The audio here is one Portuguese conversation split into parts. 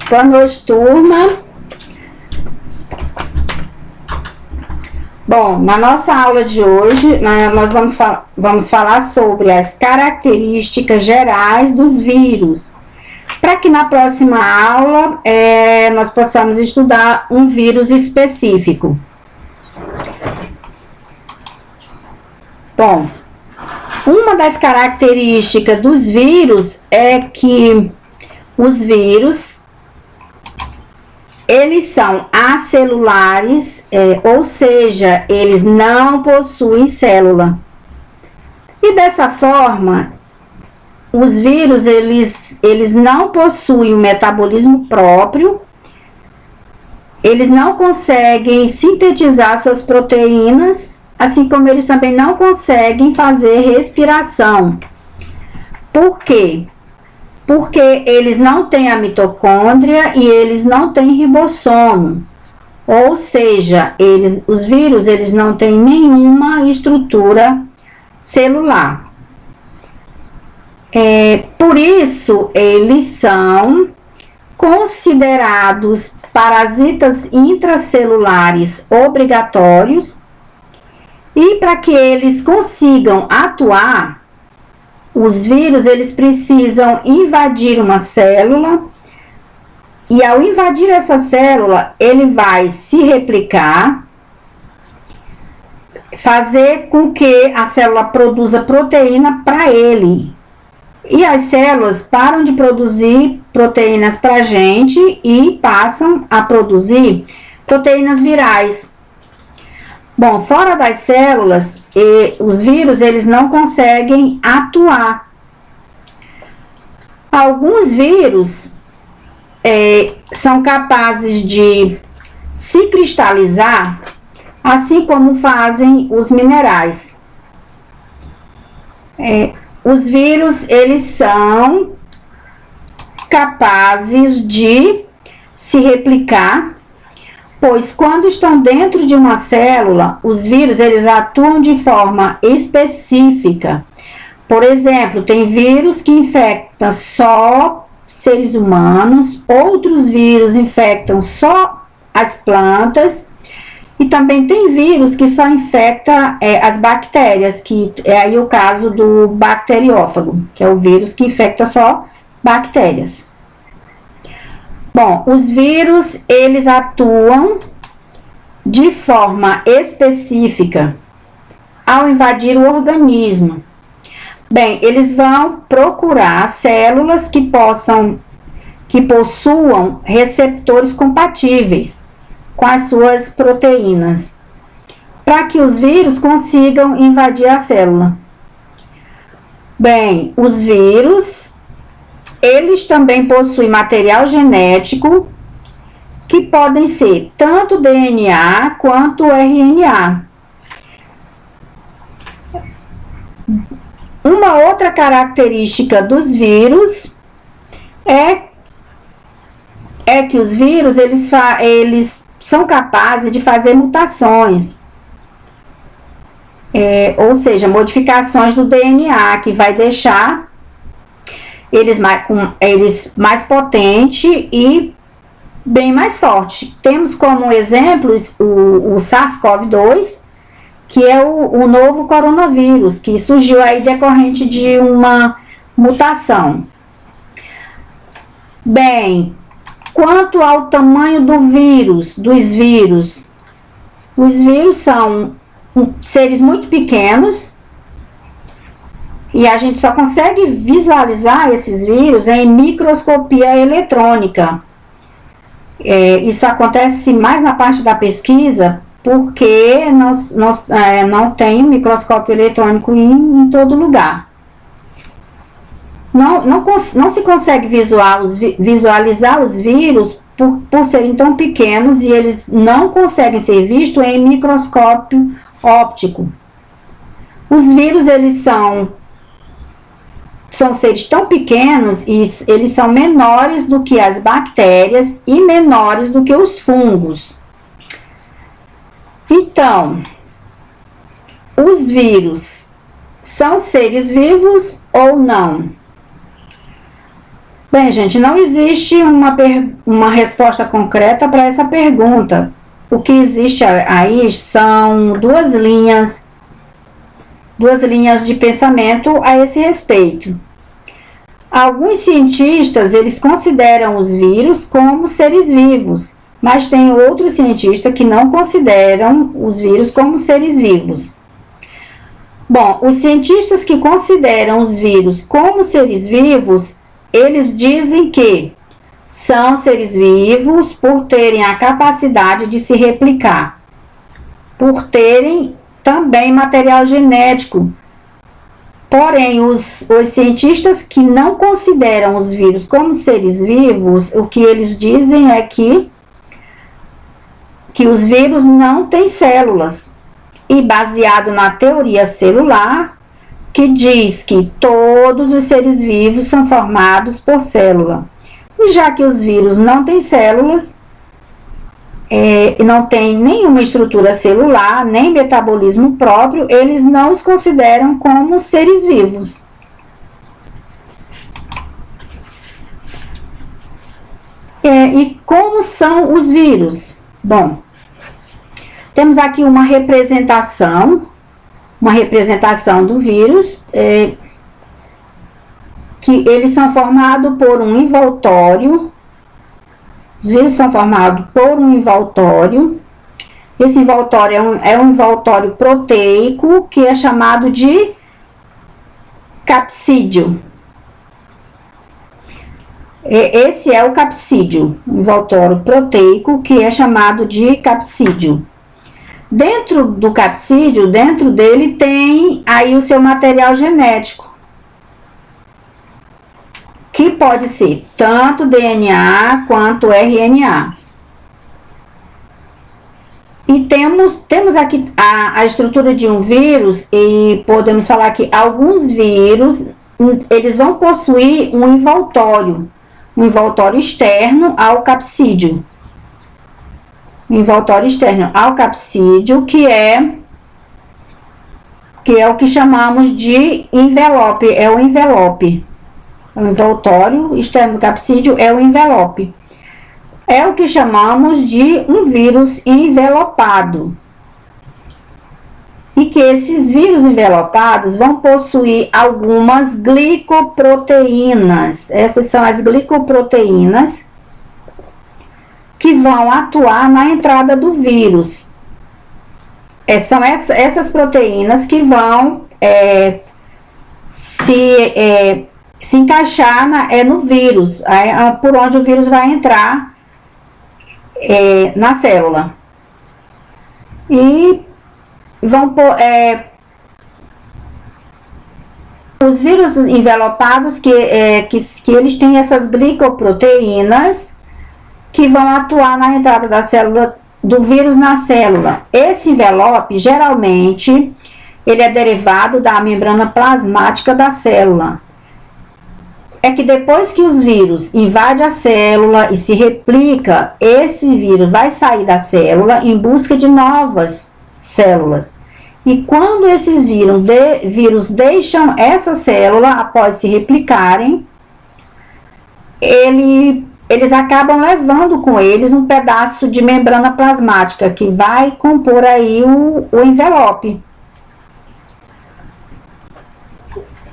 Boa noite, turma. Bom, na nossa aula de hoje, nós vamos falar sobre as características gerais dos vírus, para que na próxima aula nós possamos estudar um vírus específico. Bom, uma das características dos vírus é que os vírus, eles são acelulares, ou seja, eles não possuem célula. E dessa forma, os vírus, eles não possuem um metabolismo próprio, eles não conseguem sintetizar suas proteínas, assim como eles também não conseguem fazer respiração. Por quê? Porque eles não têm a mitocôndria e eles não têm ribossomo. Ou seja, os vírus, eles não têm nenhuma estrutura celular. Por isso, eles são considerados parasitas intracelulares obrigatórios. E para que eles consigam atuar, os vírus, eles precisam invadir uma célula, e ao invadir essa célula, ele vai se replicar, fazer com que a célula produza proteína para ele. E as células param de produzir proteínas para a gente e passam a produzir proteínas virais. Bom, fora das células, os vírus, eles não conseguem atuar. Alguns vírus são capazes de se cristalizar, assim como fazem os minerais. Os vírus, eles são capazes de se replicar, pois quando estão dentro de uma célula, os vírus, eles atuam de forma específica. Por exemplo, tem vírus que infectam só seres humanos, outros vírus infectam só as plantas, e também tem vírus que só infecta as bactérias, que é aí o caso do bacteriófago, que é o vírus que infecta só bactérias. Bom, os vírus, eles atuam de forma específica ao invadir o organismo. Bem, eles vão procurar células que possuam receptores compatíveis com as suas proteínas, para que os vírus consigam invadir a célula. Bem, os vírus, eles também possuem material genético que podem ser tanto DNA quanto RNA. Uma outra característica dos vírus é que os vírus, eles são capazes de fazer mutações, ou seja, modificações do DNA, que vai deixar eles mais potentes e bem mais forte. Temos como exemplos o SARS-CoV-2, que é o novo coronavírus, que surgiu aí decorrente de uma mutação. Bem, quanto ao tamanho dos vírus, os vírus são seres muito pequenos, e a gente só consegue visualizar esses vírus em microscopia eletrônica. Isso acontece mais na parte da pesquisa, porque não tem microscópio eletrônico em todo lugar. Não se consegue visualizar os vírus por serem tão pequenos, e eles não conseguem ser vistos em microscópio óptico. Os vírus, eles são seres tão pequenos, e eles são menores do que as bactérias e menores do que os fungos. Então, os vírus são seres vivos ou não? Bem, gente, não existe uma resposta concreta para essa pergunta. O que existe aí são duas linhas de pensamento a esse respeito. Alguns cientistas, eles consideram os vírus como seres vivos, mas tem outros cientistas que não consideram os vírus como seres vivos. Bom, os cientistas que consideram os vírus como seres vivos, eles dizem que são seres vivos por terem a capacidade de se replicar, por terem também material genético. Porém, os cientistas que não consideram os vírus como seres vivos, o que eles dizem é que os vírus não têm células. E baseado na teoria celular, que diz que todos os seres vivos são formados por célula. E já que os vírus não têm células, não têm nenhuma estrutura celular, nem metabolismo próprio, eles não os consideram como seres vivos. E como são os vírus? Bom, temos aqui uma representação do vírus, que eles são formados por um envoltório. Os vírus são formados por um envoltório. Esse envoltório é um envoltório proteico, que é chamado de capsídeo. Esse é o capsídeo, um envoltório proteico, que é chamado de capsídeo. Dentro do capsídeo, dentro dele tem aí o seu material genético, que pode ser tanto DNA quanto RNA. E temos aqui a estrutura de um vírus, e podemos falar que alguns vírus, eles vão possuir um envoltório externo ao capsídeo. Envoltório externo ao capsídeo, que é o que chamamos de envelope, é o envelope. O envoltório externo do capsídeo é o envelope. É o que chamamos de um vírus envelopado. E que esses vírus envelopados vão possuir algumas glicoproteínas. Essas são as glicoproteínas que vão atuar na entrada do vírus. São essas proteínas que vão se encaixar no vírus, por onde o vírus vai entrar na célula. E vão os vírus envelopados, que eles têm essas glicoproteínas que vão atuar na entrada da célula, do vírus na célula. Esse envelope, geralmente, ele é derivado da membrana plasmática da célula. É que depois que os vírus invadem a célula e se replica, esse vírus vai sair da célula em busca de novas células. E quando esses vírus deixam essa célula, após se replicarem, eles acabam levando com eles um pedaço de membrana plasmática que vai compor aí o envelope.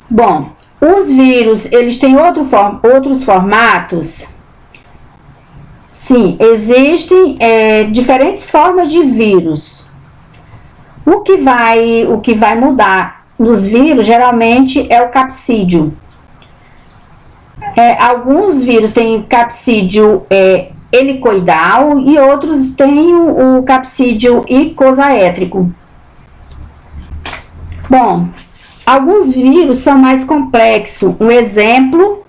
Bom, os vírus, eles têm outros formatos? Sim, existem diferentes formas de vírus. O que vai mudar nos vírus, geralmente, é o capsídeo. Alguns vírus têm capsídeo helicoidal e outros têm o capsídeo icosaétrico. Bom, alguns vírus são mais complexos. Um exemplo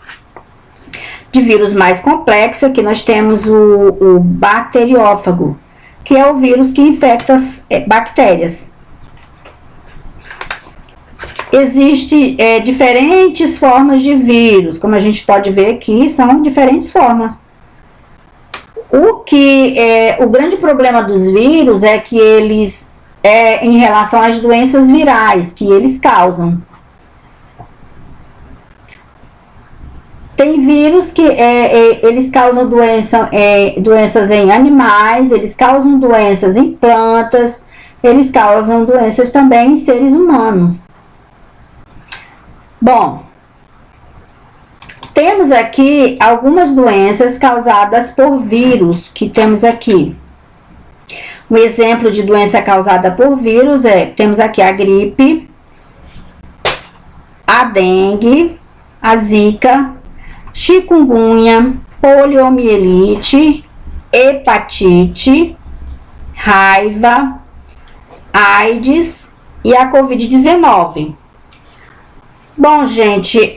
de vírus mais complexo, aqui nós temos o bacteriófago, que é o vírus que infecta as bactérias. Existem diferentes formas de vírus, como a gente pode ver aqui, são diferentes formas. O grande problema dos vírus é que eles, em relação às doenças virais que eles causam. Tem vírus que eles causam doenças em animais, eles causam doenças em plantas, eles causam doenças também em seres humanos. Bom, temos aqui algumas doenças causadas por vírus que temos aqui. Um exemplo de doença causada por vírus temos aqui a gripe, a dengue, a zika, chikungunya, poliomielite, hepatite, raiva, AIDS e a Covid-19. Bom, gente,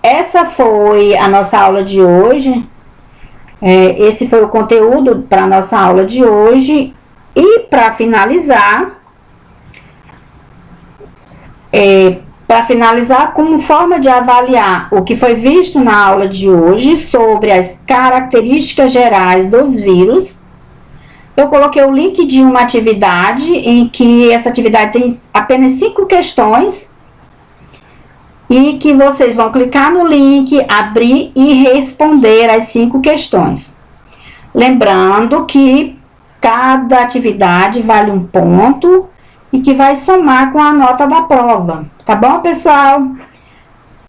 essa foi a nossa aula de hoje. Esse foi o conteúdo para a nossa aula de hoje. E para finalizar, como forma de avaliar o que foi visto na aula de hoje sobre as características gerais dos vírus, eu coloquei o link de uma atividade em que essa atividade tem apenas 5 questões e que vocês vão clicar no link, abrir e responder as 5 questões. Lembrando que cada atividade vale 1 ponto e que vai somar com a nota da prova. Tá bom, pessoal?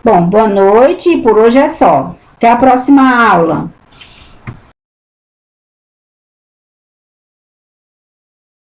Bom, boa noite e por hoje é só. Até a próxima aula.